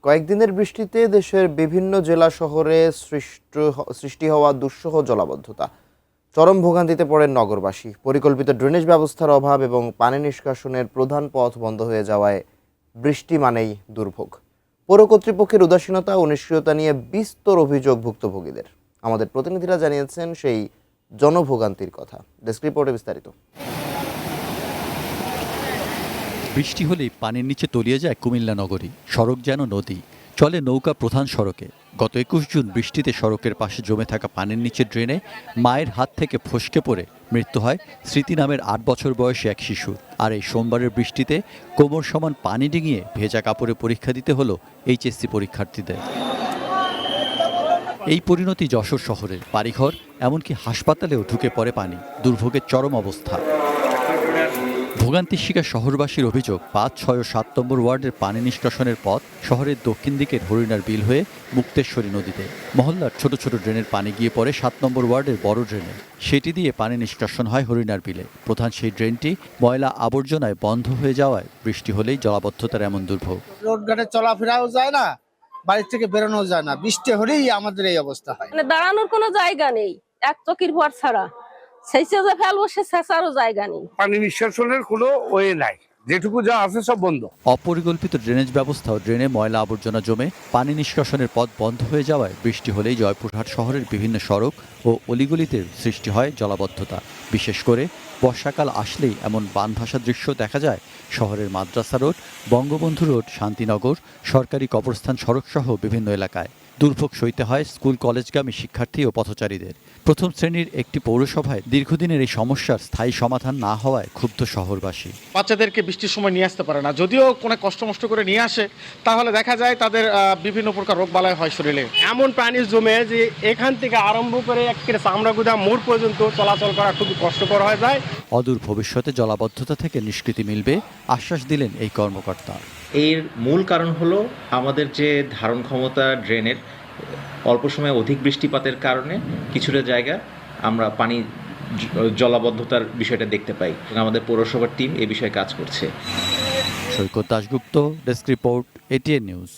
কয়েকদিনের বৃষ্টিতে দেশের বিভিন্ন জেলা শহরে সৃষ্টি হওয়া দুঃসহ জলাবদ্ধতা, চরম ভোগান্তিতে পড়েন নগরবাসী। পরিকল্পিত ড্রেনেজ ব্যবস্থার অভাব এবং পানি নিষ্কাশনের প্রধান পথ বন্ধ হয়ে যাওয়ায় বৃষ্টি মানেই দুর্ভোগ। পৌর কর্তৃপক্ষের উদাসীনতা ও নিষ্ক্রিয়তা নিয়ে বিস্তর অভিযোগ ভুক্তভোগীদের। আমাদের প্রতিনিধিরা জানিয়েছেন সেই জনভোগান্তির কথা। ডেস্ক রিপোর্টে বিস্তারিত। বৃষ্টি হলেই পানির নিচে তলিয়ে যায় কুমিল্লা নগরী। সড়ক যেন নদী, চলে নৌকা প্রধান সড়কে। গত ২১ জুন বৃষ্টিতে সড়কের পাশে জমে থাকা পানির নিচে ড্রেনে মায়ের হাত থেকে ফসকে পড়ে মৃত্যু হয় স্মৃতি নামের ৮ বছর বয়সী এক শিশুর। আর এই সোমবারের বৃষ্টিতে কোমর সমান পানি ডিঙিয়ে ভেজা কাপড়ে পরীক্ষা দিতে হলো এইচএসসি পরীক্ষার্থীদের। এই পরিণতি যশোর শহরের বাড়িঘর, এমনকি হাসপাতালেও ঢুকে পড়ে পানি। দুর্ভোগের চরম অবস্থা। ভোগান্তির শিকার শহরবাসীর অভিযোগ, ৫, ৬ ও ৭ নম্বর ওয়ার্ডের পানি নিষ্কাশনের পথ শহরের দক্ষিণ দিকের হরিণার বিল হয়ে মুক্তেশ্বরী নদীতে। মহল্লার ছোট ছোট ড্রেনের পানি গিয়ে পড়ে ৭ নম্বর ওয়ার্ডের বড় ড্রেনে। সেটি দিয়ে পানি নিষ্কাশন হয় হরিণার বিলে। প্রধান সেই ড্রেনটি ময়লা আবর্জনায় বন্ধ হয়ে যাওয়ায় বৃষ্টি হলেই জলাবদ্ধতার এমন দুর্ভোগ। রোডঘাটে চলাফেরাও যায় না, বাড়ির থেকে বেরোনো যায় না। বৃষ্টি হলেই আমাদের এই অবস্থা হয়। মানে দাঁড়ানোর কোনো জায়গা নেই, এক চকির পর ছাড়া সেই চেঁচে ফেলবো, সে চেঁচারও জায়গা নেই। পানি নিষ্কাশনের কোনো ওয়ে নাই, যেটুকু যা আছে সব বন্ধ। অপরিকল্পিত ড্রেনেজ ব্যবস্থা ও ড্রেনে ময়লা আবর্জনা জমে পানি নিষ্কাশনের পথ বন্ধ হয়ে যাওয়ায় বৃষ্টি হলেই জয়পুরহাট শহরের বিভিন্ন সড়ক ও অলিগলিতে সৃষ্টি হয় জলাবদ্ধতা। বিশেষ করে বর্ষাকাল আসলেই এমন বানভাসা দৃশ্য দেখা যায় শহরের মাদ্রাসা রোড, বঙ্গবন্ধু রোড, শান্তিনগর, সরকারি কবরস্থান সড়কসহ বিভিন্ন এলাকায়। দুর্ভোগ সইতে হয় স্কুল কলেজগামী শিক্ষার্থী ও পথচারীদের। প্রথম শ্রেণীর একটি পৌরসভায় দীর্ঘদিনের এই সমস্যার স্থায়ী সমাধান না হওয়ায় ক্ষুব্ধ শহরবাসী। বাচ্চাদেরকে বৃষ্টির সময় নিয়ে আসতে পারে না, যদিও কোনো কষ্ট করে নিয়ে আসে, তাহলে দেখা যায় তাদের বিভিন্ন প্রকার রোগ বালাই হয় শরীরে। এমন পানি জমে যে এখান থেকে আরম্ভ করে একেবারে চামড়াগুদা মোড় পর্যন্ত চলাচল করা খুবই কষ্টকর হয়ে যায়। অদূর ভবিষ্যতে জলাবদ্ধতা থেকে নিষ্কৃতি মিলবে আশ্বাস দিলেন এই কর্মকর্তা। এর মূল কারণ হলো আমাদের যে ধারণ ক্ষমতা ড্রেনের অল্প সময়ে অধিক বৃষ্টিপাতের কারণে কিছুটা জায়গা আমরা পানি জলাবদ্ধতার বিষয়টা দেখতে পাই। আমাদের পৌরসভার টিম এ বিষয়ে কাজ করছে। Saikat Dasgupta, desk report, ATN news.